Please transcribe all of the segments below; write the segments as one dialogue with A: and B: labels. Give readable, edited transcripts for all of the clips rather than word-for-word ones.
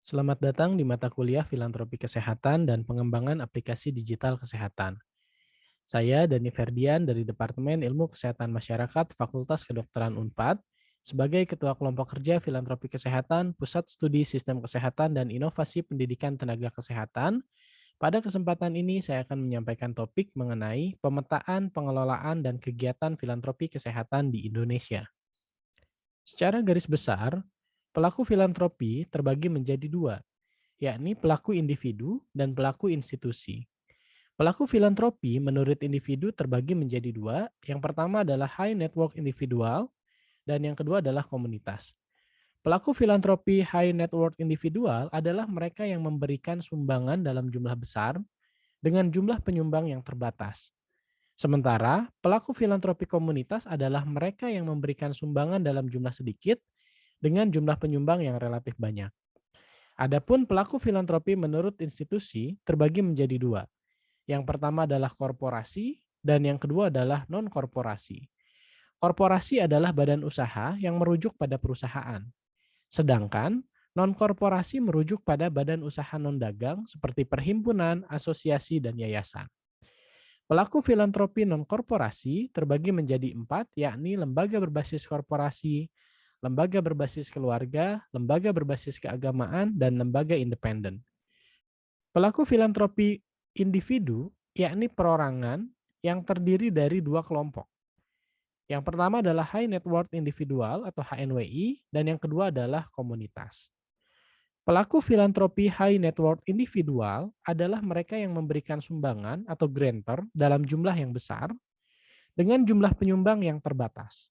A: Selamat datang di mata kuliah Filantropi Kesehatan dan Pengembangan Aplikasi Digital Kesehatan. Saya Dani Ferdian dari Departemen Ilmu Kesehatan Masyarakat Fakultas Kedokteran Unpad sebagai Ketua Kelompok Kerja Filantropi Kesehatan, Pusat Studi Sistem Kesehatan dan Inovasi Pendidikan Tenaga Kesehatan. Pada kesempatan ini saya akan menyampaikan topik mengenai pemetaan, pengelolaan, dan kegiatan filantropi kesehatan di Indonesia. Secara garis besar, pelaku filantropi terbagi menjadi dua, yakni pelaku individu dan pelaku institusi. Pelaku filantropi menurut individu terbagi menjadi dua. Yang pertama adalah high network individual dan yang kedua adalah komunitas. Pelaku filantropi high net worth individual adalah mereka yang memberikan sumbangan dalam jumlah besar dengan jumlah penyumbang yang terbatas. Sementara pelaku filantropi komunitas adalah mereka yang memberikan sumbangan dalam jumlah sedikit dengan jumlah penyumbang yang relatif banyak. Adapun pelaku filantropi menurut institusi terbagi menjadi dua. Yang pertama adalah korporasi dan yang kedua adalah non-korporasi. Korporasi adalah badan usaha yang merujuk pada perusahaan. Sedangkan non-korporasi merujuk pada badan usaha non-dagang seperti perhimpunan, asosiasi, dan yayasan. Pelaku filantropi non-korporasi terbagi menjadi empat, yakni lembaga berbasis korporasi, lembaga berbasis keluarga, lembaga berbasis keagamaan, dan lembaga independen. Pelaku filantropi individu, yakni perorangan yang terdiri dari dua kelompok. Yang pertama adalah high net worth individual atau HNWI, dan yang kedua adalah komunitas. Pelaku filantropi high net worth individual adalah mereka yang memberikan sumbangan atau grantor dalam jumlah yang besar dengan jumlah penyumbang yang terbatas.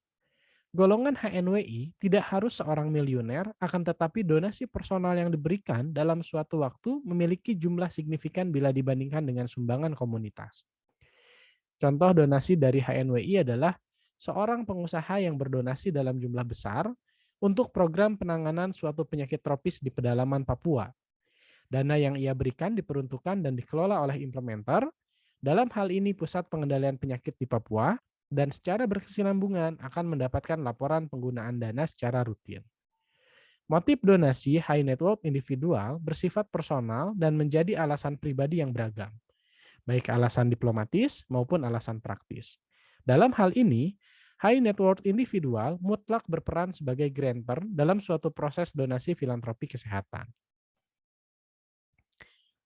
A: Golongan HNWI tidak harus seorang miliuner, akan tetapi donasi personal yang diberikan dalam suatu waktu memiliki jumlah signifikan bila dibandingkan dengan sumbangan komunitas. Contoh donasi dari HNWI adalah seorang pengusaha yang berdonasi dalam jumlah besar untuk program penanganan suatu penyakit tropis di pedalaman Papua. Dana yang ia berikan diperuntukkan dan dikelola oleh implementer, dalam hal ini Pusat Pengendalian Penyakit di Papua, dan secara berkesinambungan akan mendapatkan laporan penggunaan dana secara rutin. Motif donasi high net worth individual bersifat personal dan menjadi alasan pribadi yang beragam, baik alasan diplomatis maupun alasan praktis. Dalam hal ini, high net worth individual mutlak berperan sebagai grantor dalam suatu proses donasi filantropi kesehatan.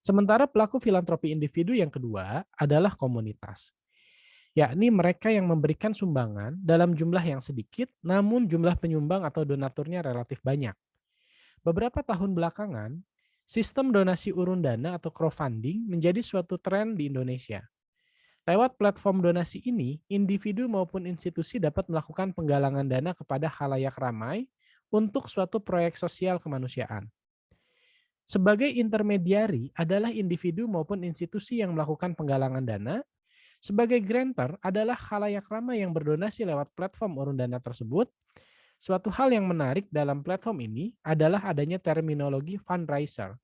A: Sementara pelaku filantropi individu yang kedua adalah komunitas, yakni mereka yang memberikan sumbangan dalam jumlah yang sedikit, namun jumlah penyumbang atau donaturnya relatif banyak. Beberapa tahun belakangan, sistem donasi urun dana atau crowdfunding menjadi suatu tren di Indonesia. Lewat platform donasi ini, individu maupun institusi dapat melakukan penggalangan dana kepada khalayak ramai untuk suatu proyek sosial kemanusiaan. Sebagai intermediari adalah individu maupun institusi yang melakukan penggalangan dana. Sebagai grantor adalah khalayak ramai yang berdonasi lewat platform urun dana tersebut. Suatu hal yang menarik dalam platform ini adalah adanya terminologi fundraiser,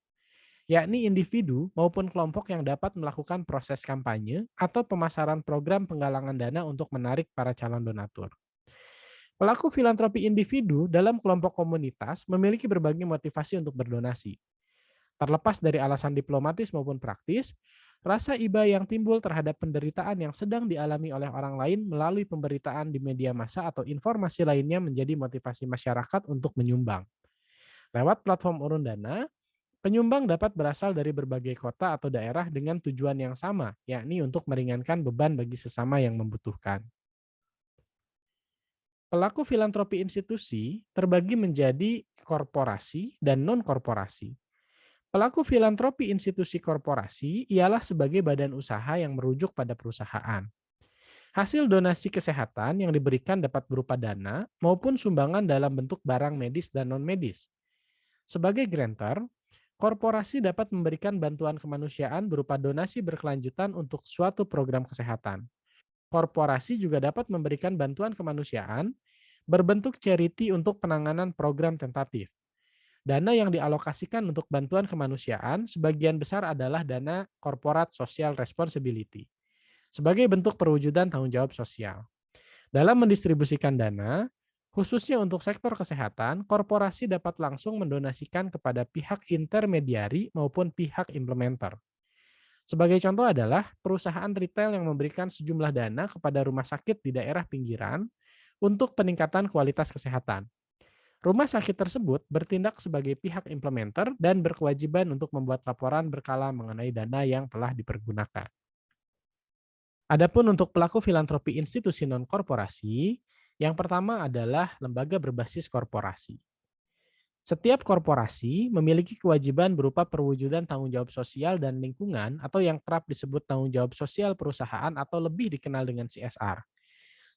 A: yakni individu maupun kelompok yang dapat melakukan proses kampanye atau pemasaran program penggalangan dana untuk menarik para calon donatur. Pelaku filantropi individu dalam kelompok komunitas memiliki berbagai motivasi untuk berdonasi. Terlepas dari alasan diplomatis maupun praktis, rasa iba yang timbul terhadap penderitaan yang sedang dialami oleh orang lain melalui pemberitaan di media massa atau informasi lainnya menjadi motivasi masyarakat untuk menyumbang. Lewat platform urun dana, penyumbang dapat berasal dari berbagai kota atau daerah dengan tujuan yang sama, yakni untuk meringankan beban bagi sesama yang membutuhkan. Pelaku filantropi institusi terbagi menjadi korporasi dan non-korporasi. Pelaku filantropi institusi korporasi ialah sebagai badan usaha yang merujuk pada perusahaan. Hasil donasi kesehatan yang diberikan dapat berupa dana maupun sumbangan dalam bentuk barang medis dan non-medis. Sebagai grantor, korporasi dapat memberikan bantuan kemanusiaan berupa donasi berkelanjutan untuk suatu program kesehatan. Korporasi juga dapat memberikan bantuan kemanusiaan berbentuk charity untuk penanganan program tentatif. Dana yang dialokasikan untuk bantuan kemanusiaan sebagian besar adalah dana corporate social responsibility sebagai bentuk perwujudan tanggung jawab sosial. Dalam mendistribusikan dana, Khususnya untuk sektor kesehatan, korporasi dapat langsung mendonasikan kepada pihak intermediari maupun pihak implementer. Sebagai contoh adalah perusahaan retail yang memberikan sejumlah dana kepada rumah sakit di daerah pinggiran untuk peningkatan kualitas kesehatan. Rumah sakit tersebut bertindak sebagai pihak implementer dan berkewajiban untuk membuat laporan berkala mengenai dana yang telah dipergunakan. Adapun untuk pelaku filantropi institusi non-korporasi, yang pertama adalah lembaga berbasis korporasi. Setiap korporasi memiliki kewajiban berupa perwujudan tanggung jawab sosial dan lingkungan atau yang kerap disebut tanggung jawab sosial perusahaan atau lebih dikenal dengan CSR.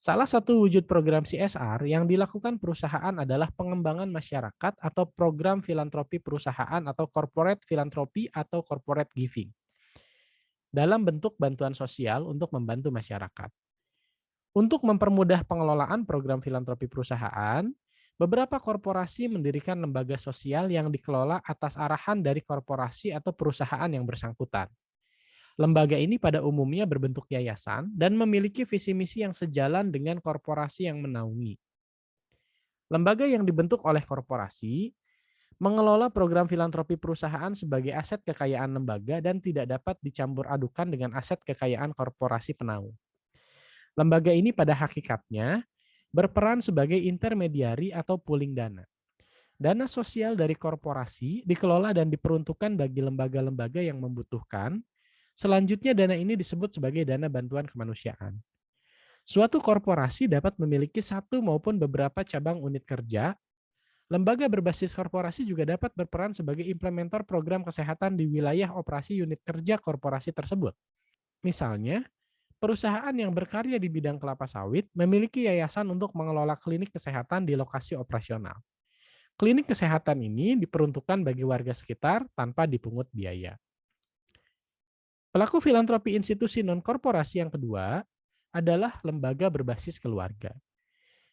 A: Salah satu wujud program CSR yang dilakukan perusahaan adalah pengembangan masyarakat atau program filantropi perusahaan atau corporate filantropi atau corporate giving dalam bentuk bantuan sosial untuk membantu masyarakat. Untuk mempermudah pengelolaan program filantropi perusahaan, beberapa korporasi mendirikan lembaga sosial yang dikelola atas arahan dari korporasi atau perusahaan yang bersangkutan. Lembaga ini pada umumnya berbentuk yayasan dan memiliki visi misi yang sejalan dengan korporasi yang menaungi. Lembaga yang dibentuk oleh korporasi mengelola program filantropi perusahaan sebagai aset kekayaan lembaga dan tidak dapat dicampur adukan dengan aset kekayaan korporasi penaung. Lembaga ini pada hakikatnya berperan sebagai intermediari atau pooling dana. Dana sosial dari korporasi dikelola dan diperuntukkan bagi lembaga-lembaga yang membutuhkan. Selanjutnya dana ini disebut sebagai dana bantuan kemanusiaan. Suatu korporasi dapat memiliki satu maupun beberapa cabang unit kerja. Lembaga berbasis korporasi juga dapat berperan sebagai implementer program kesehatan di wilayah operasi unit kerja korporasi tersebut. Misalnya, perusahaan yang berkarya di bidang kelapa sawit memiliki yayasan untuk mengelola klinik kesehatan di lokasi operasional. Klinik kesehatan ini diperuntukkan bagi warga sekitar tanpa dipungut biaya. Pelaku filantropi institusi non-korporasi yang kedua adalah lembaga berbasis keluarga.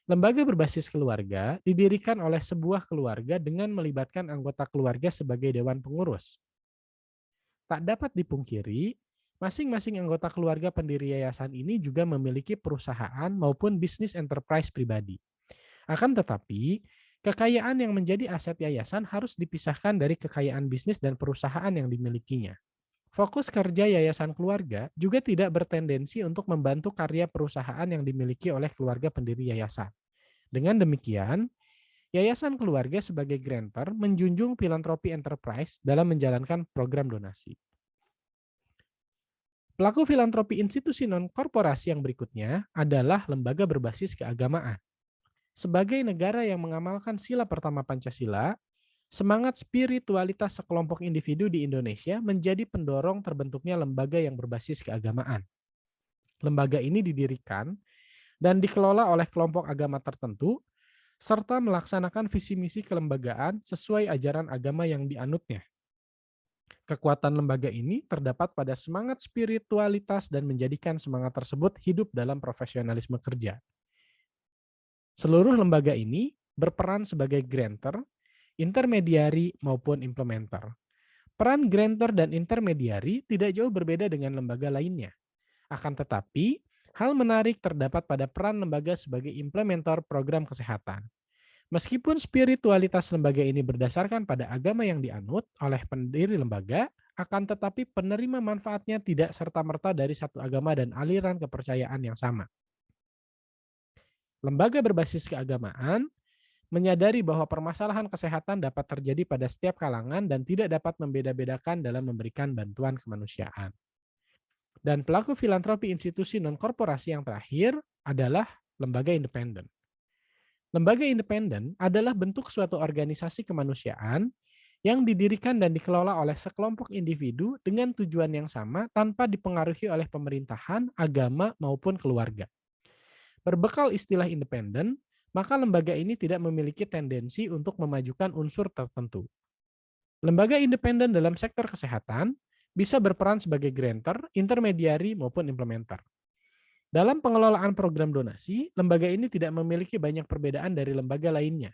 A: Lembaga berbasis keluarga didirikan oleh sebuah keluarga dengan melibatkan anggota keluarga sebagai dewan pengurus. Tak dapat dipungkiri, masing-masing anggota keluarga pendiri yayasan ini juga memiliki perusahaan maupun bisnis enterprise pribadi. Akan tetapi, kekayaan yang menjadi aset yayasan harus dipisahkan dari kekayaan bisnis dan perusahaan yang dimilikinya. Fokus kerja yayasan keluarga juga tidak bertendensi untuk membantu karya perusahaan yang dimiliki oleh keluarga pendiri yayasan. Dengan demikian, yayasan keluarga sebagai grantor menjunjung filantropi enterprise dalam menjalankan program donasi. Pelaku filantropi institusi non-korporasi yang berikutnya adalah lembaga berbasis keagamaan. Sebagai negara yang mengamalkan sila pertama Pancasila, semangat spiritualitas sekelompok individu di Indonesia menjadi pendorong terbentuknya lembaga yang berbasis keagamaan. Lembaga ini didirikan dan dikelola oleh kelompok agama tertentu, serta melaksanakan visi misi kelembagaan sesuai ajaran agama yang dianutnya. Kekuatan lembaga ini terdapat pada semangat spiritualitas dan menjadikan semangat tersebut hidup dalam profesionalisme kerja. Seluruh lembaga ini berperan sebagai grantor, intermediari, maupun implementer. Peran grantor dan intermediari tidak jauh berbeda dengan lembaga lainnya. Akan tetapi, hal menarik terdapat pada peran lembaga sebagai implementer program kesehatan. Meskipun spiritualitas lembaga ini berdasarkan pada agama yang dianut oleh pendiri lembaga, akan tetapi penerima manfaatnya tidak serta-merta dari satu agama dan aliran kepercayaan yang sama. Lembaga berbasis keagamaan menyadari bahwa permasalahan kesehatan dapat terjadi pada setiap kalangan dan tidak dapat membeda-bedakan dalam memberikan bantuan kemanusiaan. Dan pelaku filantropi institusi non-korporasi yang terakhir adalah lembaga independen. Lembaga independen adalah bentuk suatu organisasi kemanusiaan yang didirikan dan dikelola oleh sekelompok individu dengan tujuan yang sama tanpa dipengaruhi oleh pemerintahan, agama, maupun keluarga. Berbekal istilah independen, maka lembaga ini tidak memiliki tendensi untuk memajukan unsur tertentu. Lembaga independen dalam sektor kesehatan bisa berperan sebagai grantor, intermediari, maupun implementer. Dalam pengelolaan program donasi, lembaga ini tidak memiliki banyak perbedaan dari lembaga lainnya.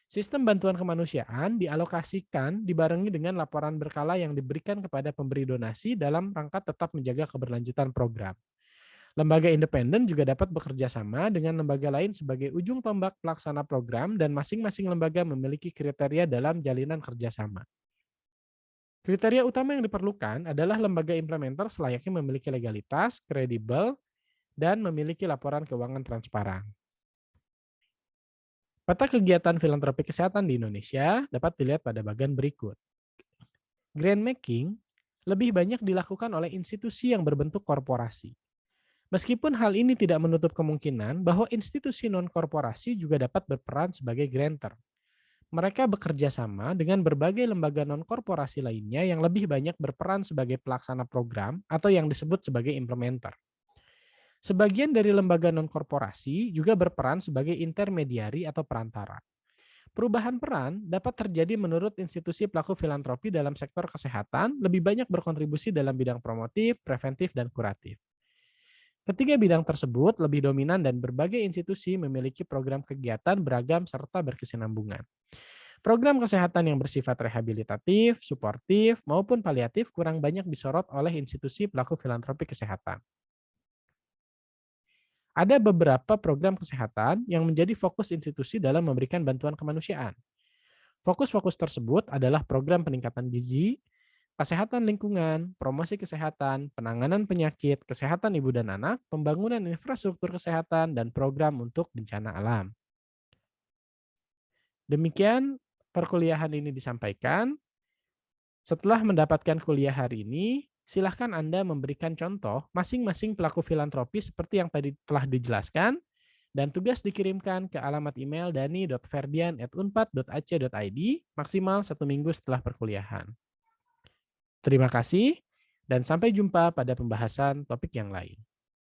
A: Sistem bantuan kemanusiaan dialokasikan dibarengi dengan laporan berkala yang diberikan kepada pemberi donasi dalam rangka tetap menjaga keberlanjutan program. Lembaga independen juga dapat bekerja sama dengan lembaga lain sebagai ujung tombak pelaksana program dan masing-masing lembaga memiliki kriteria dalam jalinan kerjasama. Kriteria utama yang diperlukan adalah lembaga implementer selayaknya memiliki legalitas, kredibel, dan memiliki laporan keuangan transparan. Peta kegiatan filantropi kesehatan di Indonesia dapat dilihat pada bagian berikut. Grant making lebih banyak dilakukan oleh institusi yang berbentuk korporasi. Meskipun hal ini tidak menutup kemungkinan bahwa institusi non-korporasi juga dapat berperan sebagai grantor. Mereka bekerja sama dengan berbagai lembaga non-korporasi lainnya yang lebih banyak berperan sebagai pelaksana program atau yang disebut sebagai implementer. Sebagian dari lembaga non-korporasi juga berperan sebagai intermediari atau perantara. Perubahan peran dapat terjadi menurut institusi pelaku filantropi dalam sektor kesehatan lebih banyak berkontribusi dalam bidang promotif, preventif, dan kuratif. Ketiga bidang tersebut lebih dominan dan berbagai institusi memiliki program kegiatan beragam serta berkesinambungan. Program kesehatan yang bersifat rehabilitatif, suportif, maupun paliatif kurang banyak disorot oleh institusi pelaku filantropi kesehatan. Ada beberapa program kesehatan yang menjadi fokus institusi dalam memberikan bantuan kemanusiaan. Fokus-fokus tersebut adalah program peningkatan gizi, kesehatan lingkungan, promosi kesehatan, penanganan penyakit, kesehatan ibu dan anak, pembangunan infrastruktur kesehatan, dan program untuk bencana alam. Demikian perkuliahan ini disampaikan. Setelah mendapatkan kuliah hari ini, silahkan Anda memberikan contoh masing-masing pelaku filantropi seperti yang tadi telah dijelaskan, dan tugas dikirimkan ke alamat email dani.ferdian@unpad.ac.id maksimal 1 minggu setelah perkuliahan. Terima kasih, dan sampai jumpa pada pembahasan topik yang lain.